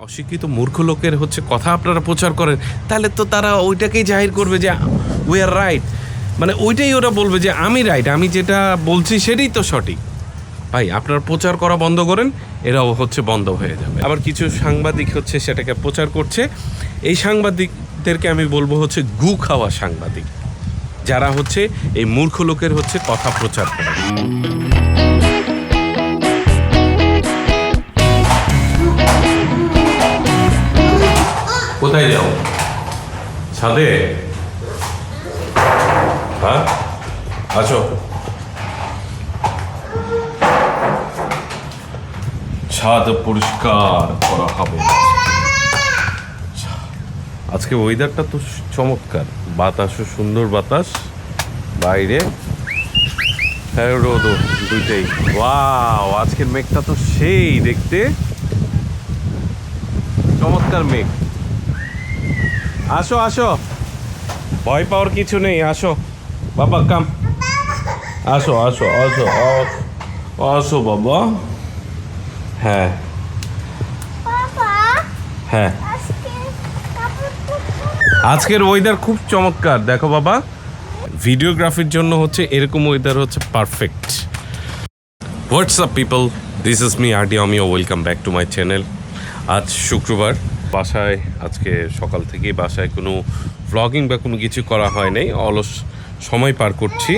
অশিক্ষিত মূর্খ লোকের হচ্ছে কথা আপনারা প্রচার করেন, তাহলে তো তারা ওইটাকেই জাহির করবে যে উই আর রাইট, মানে ওইটাই ওরা বলবে যে আমি রাইট, আমি যেটা বলছি সেটাই তো সঠিক। ভাই আপনারা প্রচার করা বন্ধ করেন, এরাও হচ্ছে বন্ধ হয়ে যাবে। আবার কিছু সাংবাদিক হচ্ছে সেটাকে প্রচার করছে। এই সাংবাদিকদেরকে আমি বলবো হচ্ছে গু খাওয়া সাংবাদিক, যারা হচ্ছে এই মূর্খ লোকের হচ্ছে কথা প্রচার করে। কোথায় যাও? ছাদে? হ্যাঁ, আছো। ছাদ পরিষ্কার করা হবে। আজকে ওয়েদারটা তো চমৎকার, বাতাসও সুন্দর, বাতাস বাইরে, হ্যাঁ রোদ দুইটাই। ওয়াও, আজকের মেঘটা তো সেই দেখতে চমৎকার মেঘ। আসো আসো, ভয় পাওয়ার কিছু নেই, আসো বাবা, কাম, আসো আসো আসো আসো বাবা। হ্যাঁ হ্যাঁ, আজকের ওয়েদার খুব চমৎকার, দেখো বাবা। ভিডিওগ্রাফির জন্য হচ্ছে এরকম ওয়েদার হচ্ছে perfect. What's up people, this is me RD Amio, welcome back to my channel. আজ শুক্রবার, বাসায় আজকে সকাল থেকেই বাসায় কোনো ভ্লগিং বা কোনো কিছু করা হয় নাই, অলস সময় পার করছি।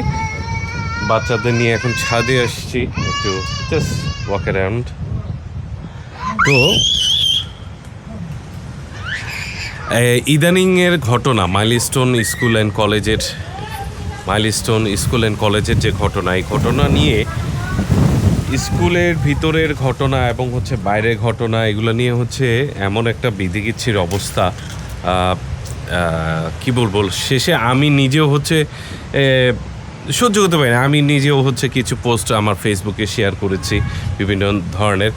বাচ্চাদের নিয়ে এখন ছাদে আসছি একটু জাস্ট ওয়াক অ্যারাউন্ড। তো ইদানিংয়ের ঘটনা, মাইলস্টোন স্কুল অ্যান্ড কলেজের যে ঘটনা, এই ঘটনা নিয়ে, স্কুলের ভিতরের ঘটনা এবং হচ্ছে বাইরের ঘটনা, এগুলো নিয়ে হচ্ছে এমন একটা বিধিকিচ্ছির অবস্থা, কি বলবো, শেষে আমি নিজেও হচ্ছে সহ্য করতে পারি না। আমি নিজেও হচ্ছে কিছু পোস্ট আমার ফেসবুকে শেয়ার করেছি বিভিন্ন ধরনের।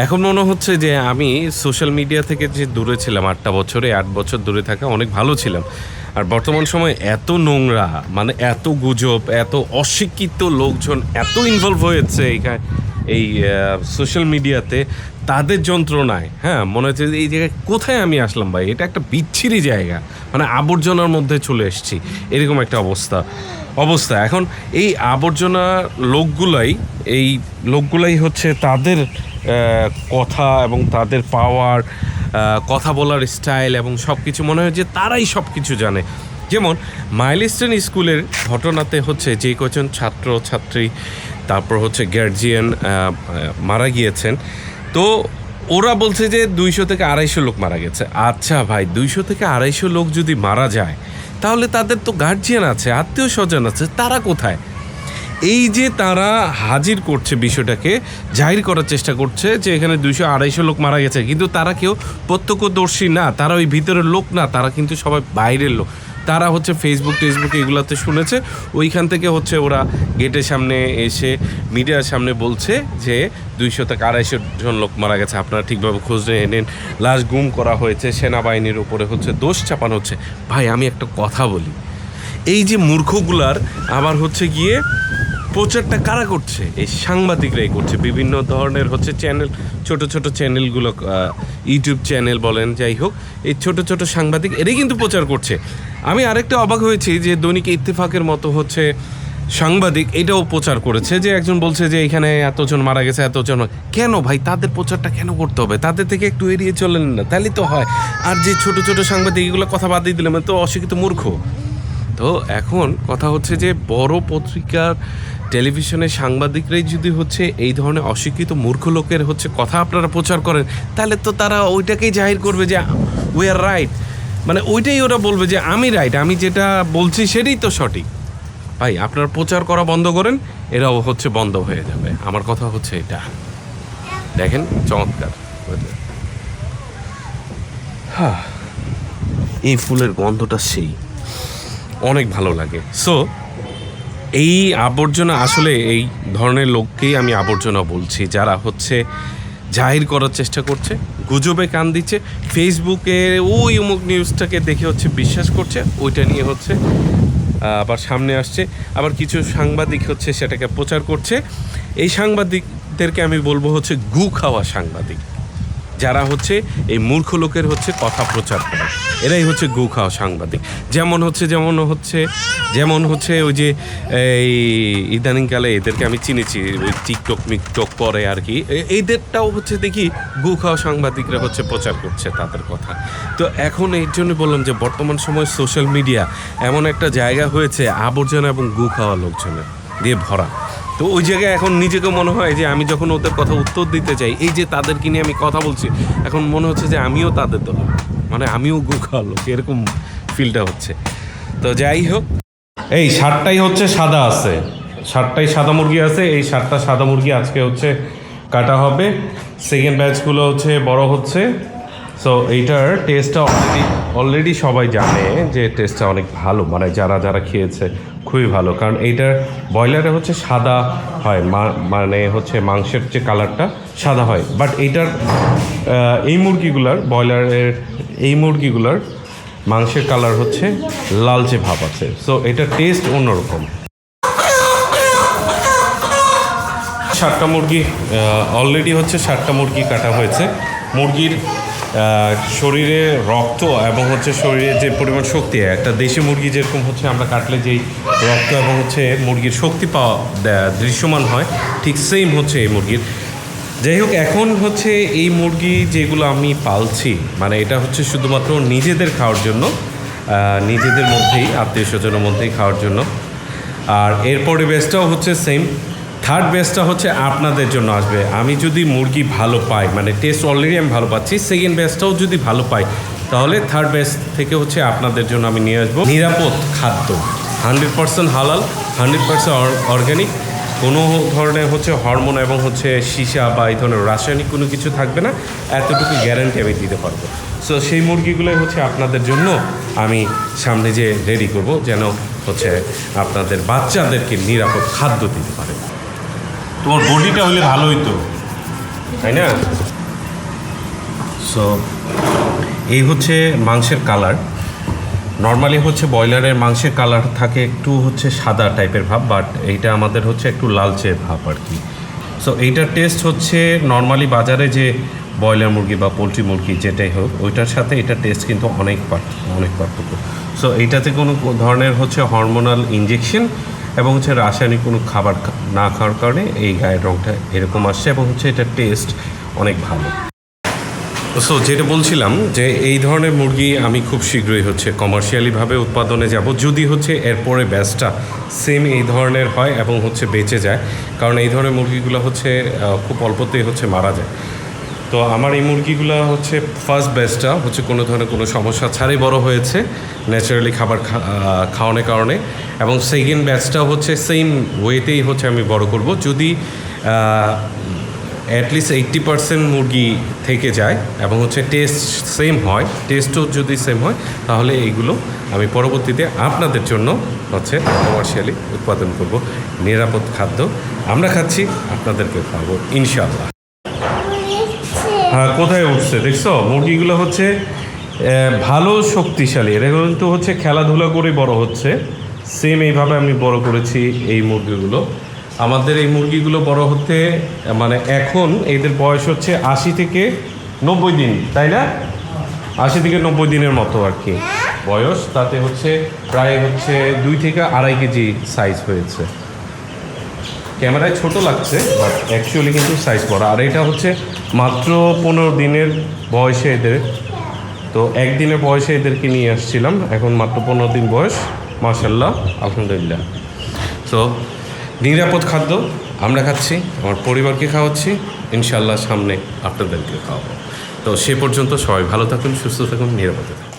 এখন মনে হচ্ছে যে আমি সোশ্যাল মিডিয়া থেকে যে দূরে ছিলাম 8 বছর দূরে থাকা অনেক ভালো ছিলাম। আর বর্তমান সময়ে এত নোংরা, মানে এত গুজব, এত অশিক্ষিত লোকজন এত ইনভলভ হয়েছে এই সোশ্যাল মিডিয়াতে, তাদের যন্ত্রণায়, হ্যাঁ, মনে হচ্ছে এই জায়গায় কোথায় আমি আসলাম ভাই, এটা একটা বিচ্ছিরি জায়গা, মানে আবর্জনার মধ্যে চলে এসেছি, এরকম একটা অবস্থা। এখন এই আবর্জনা লোকগুলাই হচ্ছে তাদের কথা এবং তাদের পাওয়ার, কথা বলার স্টাইল এবং সব কিছু, মনে হয় যে তারাই সব কিছু জানে। যেমন মাইলস্টোন স্কুলের ঘটনাতে হচ্ছে যে কজন ছাত্রছাত্রী, তারপর হচ্ছে গার্জিয়ান মারা গিয়েছেন, তো ওরা বলছে যে 200 থেকে 250 লোক মারা গেছে। আচ্ছা ভাই, 200 থেকে 250 লোক যদি মারা যায়, তাহলে তাদের তো গার্জিয়ান আছে, আত্মীয় স্বজন আছে, তারা কোথায়? এই যে তারা হাজির করছে বিষয়টাকে, জাহির করার চেষ্টা করছে যে এখানে 200-250 লোক মারা গেছে, কিন্তু তারা কেউ প্রত্যক্ষদর্শী না, তারা ওই ভিতরের লোক না, তারা কিন্তু সবাই বাইরের লোক। তারা হচ্ছে ফেসবুকে এগুলাতে শুনেছে, ওইখান থেকে হচ্ছে ওরা গেটের সামনে এসে মিডিয়ার সামনে বলছে যে 200 থেকে 250 জন লোক মারা গেছে, আপনারা ঠিকভাবে খোঁজ নিয়ে নেন, লাশ গুম করা হয়েছে, সেনাবাহিনীর উপরে হচ্ছে দোষ চাপানো হচ্ছে। ভাই আমি একটা কথা বলি, এই যে মূর্খগুলার আবার হচ্ছে গিয়ে প্রচারটা কারা করছে? এই সাংবাদিকরাই করছে। বিভিন্ন ধরনের হচ্ছে চ্যানেল, ছোট চ্যানেলগুলো, ইউটিউব চ্যানেল বলেন, যাই হোক, এই ছোট সাংবাদিক এরাই কিন্তু প্রচার করছে। আমি আরেকটা অবাক হয়েছি যে দৈনিক ইত্তেফাকের মতো হচ্ছে সাংবাদিক এটাও প্রচার করেছে, যে একজন বলছে যে এখানে এতজন মারা গেছে, এতজন। কেন ভাই, তাদের প্রচারটা কেন করতে হবে? তাদের থেকে একটু এড়িয়ে চলেন না, তাহলে তো হয়। আর যে ছোট সাংবাদিক, এগুলো কথা বাদ দিয়ে দিলাম, তো অশিক্ষিত মূর্খ। তো এখন কথা হচ্ছে যে বড় পত্রিকার, টেলিভিশনের সাংবাদিকরাই যদি হচ্ছে এই ধরনের অশিক্ষিত মূর্খ লোকের হচ্ছে কথা আপনারা প্রচার করেন, তাহলে তো তারা ওইটাকেই জাহির করবে যে উই আর রাইট, মানে ওইটাই ওরা বলবে যে আমি রাইট, আমি যেটা বলছি সেটাই তো সঠিক। ভাই আপনারা প্রচার করা বন্ধ করেন, এরাও হচ্ছে বন্ধ হয়ে যাবে। আমার কথা হচ্ছে এটা। দেখেন চমৎকার, হ্যাঁ, এই ফুলের গন্ধটা সেই অনেক ভালো লাগে। সো এই আবর্জনা, আসলে এই ধরনের লোককেই আমি আবর্জনা বলছি, যারা হচ্ছে জাহির করার চেষ্টা করছে, গুজবে কান দিচ্ছে, ফেসবুকে ওই অমুক নিউজটাকে দেখে হচ্ছে বিশ্বাস করছে, ওইটা নিয়ে হচ্ছে আবার সামনে আসছে। আবার কিছু সাংবাদিক হচ্ছে সেটাকে প্রচার করছে। এই সাংবাদিকদেরকে আমি বলবো হচ্ছে গু খাওয়া সাংবাদিক, যারা হচ্ছে এই মূর্খ লোকের হচ্ছে কথা প্রচার করে, এরাই হচ্ছে গু খাওয়া সাংবাদিক। যেমন হচ্ছে ওই যে এই ইদানিংকালে এদেরকে আমি চিনেছি, ওই টিকটক করে আর কি, এইদেরটাও হচ্ছে দেখি গু খাওয়া সাংবাদিকরা হচ্ছে প্রচার করছে তাদের কথা। তো এখন এর জন্য বললাম যে বর্তমান সময় সোশ্যাল মিডিয়া এমন একটা জায়গা হয়েছে আবর্জনা এবং গু খাওয়া লোকজনের দিয়ে ভরা। তো ওই জায়গায় এখন নিজেকে মনে হয় যে আমি যখন ওদের কথা উত্তর দিতে চাই, এই যে তাদেরকে নিয়ে আমি কথা বলছি, এখন মনে হচ্ছে যে আমিও তাদের দল, মানে আমিও গু খাওয়া লোক, এরকম ফিলটা হচ্ছে। তো যাই হোক, এই 7টাই হচ্ছে সাদা আছে, 7টাই সাদা মুরগি আছে। এই 7টা সাদা মুরগি আজকে হচ্ছে কাটা হবে। সেকেন্ড ব্যাচগুলো হচ্ছে বড় হচ্ছে। সো এইটার টেস্টটা অলরেডি সবাই জানে যে টেস্টটা অনেক ভালো, মানে যারা খেয়েছে খুবই ভালো। কারণ এইটার ব্রয়লারে হচ্ছে সাদা হয়, মানে হচ্ছে মাংসের যে কালারটা সাদা হয়, বাট এইটার এই মুরগিগুলার, ব্রয়লারের এই মুরগিগুলার মাংসের কালার হচ্ছে লালচে ভাব আছে। সো এটার টেস্ট অন্যরকম। 7টা মুরগি অলরেডি হচ্ছে 7টা মুরগি কাটা হয়েছে। মুরগির শরীরে রক্ত এবং হচ্ছে শরীরে যে পরিমাণ শক্তি, একটা দেশি মুরগি যেরকম হচ্ছে আমরা কাটলে যেই রক্ত এবং হচ্ছে মুরগির শক্তি পাওয়া দৃশ্যমান হয়, ঠিক সেম হচ্ছে এই মুরগির। যাই হোক, এখন হচ্ছে এই মুরগি যেগুলো আমি পালছি, মানে এটা হচ্ছে শুধুমাত্র নিজেদের খাওয়ার জন্য, নিজেদের মধ্যেই, আত্মীয় স্বজনের মধ্যেই খাওয়ার জন্য। আর এরপরে ব্যাচটাও হচ্ছে সেম। থার্ড ব্যাচটা হচ্ছে আপনাদের জন্য আসবে। আমি যদি মুরগি ভালো পাই, মানে টেস্ট অলরেডি আমি ভালো পাচ্ছি, সেকেন্ড ব্যাচটাও যদি ভালো পাই, তাহলে থার্ড ব্যাচ থেকে হচ্ছে আপনাদের জন্য আমি নিয়ে আসবো নিরাপদ খাদ্য, 100% হালাল, 100% অর্গ্যানিক, কোনো ধরনের হচ্ছে হরমোন এবং হচ্ছে সীসা বা এই ধরনের রাসায়নিক কোনো কিছু থাকবে না, এতটুকু গ্যারান্টি আমি দিতে পারবো। সো সেই মুরগিগুলোই হচ্ছে আপনাদের জন্য আমি সামনে যে রেডি করব, যেন হচ্ছে আপনাদের বাচ্চাদেরকে নিরাপদ খাদ্য দিতে পারে। তোমার বডিটা হলে ভালো হইতো, তাই না? সো এই হচ্ছে মাংসের কালার। নর্মালি হচ্ছে ব্রয়লারের মাংসের কালার থাকে একটু হচ্ছে সাদা টাইপের ভাব, বাট এইটা আমাদের হচ্ছে একটু লালচে ভাব আর কি। সো এইটার টেস্ট হচ্ছে নর্মালি বাজারে যে ব্রয়লার মুরগি বা পোলট্রি মুরগি যেটাই হোক, ওইটার সাথে এটার টেস্ট কিন্তু অনেক পার্থক্য। সো এইটাতে কোনো ধরনের হচ্ছে হরমোনাল ইনজেকশন এবং হচ্ছে রাসায়নিক কোনো খাবার না খাওয়ার কারণে এই গায়ের রঙটা এরকম আসছে, এবং হচ্ছে এটার টেস্ট অনেক ভালো। সো যেটা বলছিলাম যে এই ধরনের মুরগি আমি খুব শীঘ্রই হচ্ছে কমার্শিয়ালিভাবে উৎপাদনে যাব, যদি হচ্ছে এরপরে ব্যাচটা সেম এই ধরনের হয় এবং হচ্ছে বেঁচে যায়। কারণ এই ধরনের মুরগিগুলো হচ্ছে খুব অল্পতেই হচ্ছে মারা যায়। তো আমার এই মুরগিগুলো হচ্ছে ফার্স্ট ব্যাচটা হচ্ছে কোনো ধরনের কোনো সমস্যা ছাড়াই বড় হয়েছে, ন্যাচারালি খাবার খাওয়ানোর কারণে। এবং সেকেন্ড ব্যাচটাও হচ্ছে সেম ওয়েতেই হচ্ছে আমি বড় করব। যদি অ্যাটলিস্ট 80% মুরগি থেকে যায় এবং হচ্ছে টেস্ট সেম হয়, টেস্টও যদি সেম হয়, তাহলে এইগুলো আমি পরবর্তীতে আপনাদের জন্য হচ্ছে কমার্শিয়ালি উৎপাদন করব। নিরাপদ খাদ্য আমরা খাচ্ছি, আপনাদেরকে খাওয়াবো ইনশাআল্লাহ। হ্যাঁ, কোথায় উঠছে দেখছো? মুরগিগুলো হচ্ছে ভালো শক্তিশালী, এরা কিন্তু হচ্ছে খেলাধুলা করে বড় হচ্ছে। সেম এইভাবে আমি বড় করেছি এই মুরগিগুলো। আমাদের এই মুরগিগুলো বড় হতে মানে এখন এদের বয়স হচ্ছে 80 থেকে 90 দিন, তাই না? 80 থেকে 90 দিনের মতো আর কি বয়স। তাতে হচ্ছে প্রায় হচ্ছে 2 থেকে 2.5 কেজি সাইজ হয়েছে। ক্যামেরায় ছোট লাগছে, বাট অ্যাকচুয়ালি কিন্তু সাইজ বড়। আর এটা হচ্ছে মাত্র 15 দিনের বয়সে এদের, তো একদিনের বয়সে এদেরকে নিয়ে আসছিলাম, এখন মাত্র 15 দিন বয়স। মাশাআল্লাহ, আলহামদুলিল্লাহ। তো নিরাপদ খাদ্য আমরা খাচ্ছি, আমার পরিবারকে খাওয়াচ্ছি, ইনশাআল্লাহ সামনে আপনাদেরকে খাওয়াবো। তো সে পর্যন্ত সবাই ভালো থাকুন, সুস্থ থাকুন, নিরাপদে থাকুন।